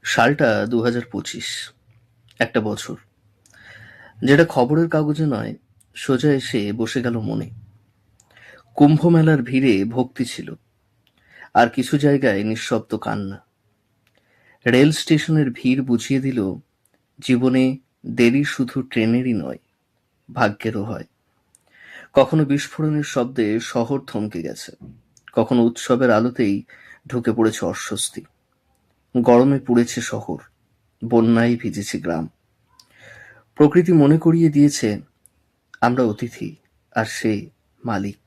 সালটা 2025। একটা বছর যেটা খবরের কাগজে নয়, সোজা এসে বসে গেল মনে। কুম্ভ মেলার ভিড়ে ভক্তি ছিল, আর কিছু জায়গায় নিঃশব্দ কান্না। রেল স্টেশনের ভিড় বুঝিয়ে দিল, জীবনে দেরি শুধু ট্রেনেরই নয়, ভাগ্যেরও হয়। কখনো বিস্ফোরণের শব্দে শহর থমকে গেছে, কখনো উৎসবের আলোতেই ঢুকে পড়েছে অস্বস্তি। গরমে পুড়েছে শহর, বন্যায় ভিজেছে গ্রাম। প্রকৃতি মনে করিয়ে দিয়েছে আমরা অতিথি, আর সে মালিক।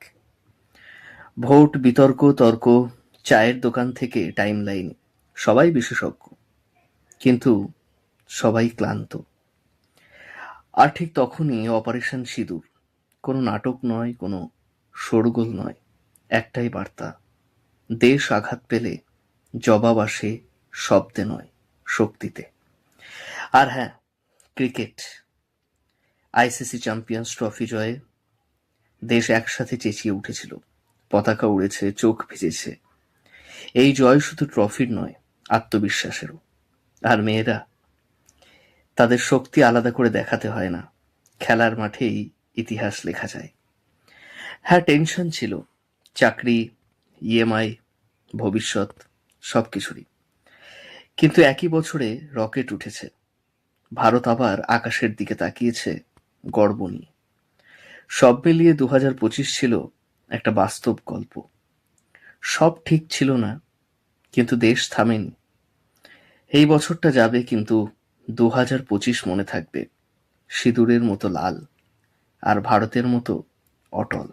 ভোট, বিতর্ক, তর্ক, চায়ের দোকান থেকে টাইম লাইন, সবাই বিশেষজ্ঞ, কিন্তু সবাই ক্লান্ত। আর ঠিক তখনই অপারেশন সিঁদুর। কোনো নাটক নয়, কোনো শোরগোল নয়, একটাই বার্তা: দেশ আঘাত পেলে জবাব আসে শব্দে নয়, শক্তিতে। আর হ্যাঁ, ক্রিকেট, আইসিসি চ্যাম্পিয়ন্স ট্রফি জয়ে দেশ একসাথে চেঁচিয়ে উঠেছিল। পতাকা উড়েছে, চোখ ভিজেছে। এই জয় শুধু ট্রফির নয়, আত্মবিশ্বাসেরও। আর মেয়েরা, তাদের শক্তি আলাদা করে দেখাতে হয় না, খেলার মাঠেই ইতিহাস লেখা যায়। হ্যাঁ, টেনশন ছিল, চাকরি, ইএমআই, ভবিষ্যৎ, সবকিছুরই। কিন্তু একই বছরে রকেট উঠেছে, ভারত আবার আকাশের দিকে তাকিয়েছে গর্ব নিয়ে। সব মিলিয়ে 2025 ছিল একটা বাস্তব গল্প। সব ঠিক ছিল না, কিন্তু দেশ থামেনি। এই বছরটা যাবে, কিন্তু 2025 মনে থাকবে সিঁদুরের মতো লাল, আর ভারতের মতো অটল।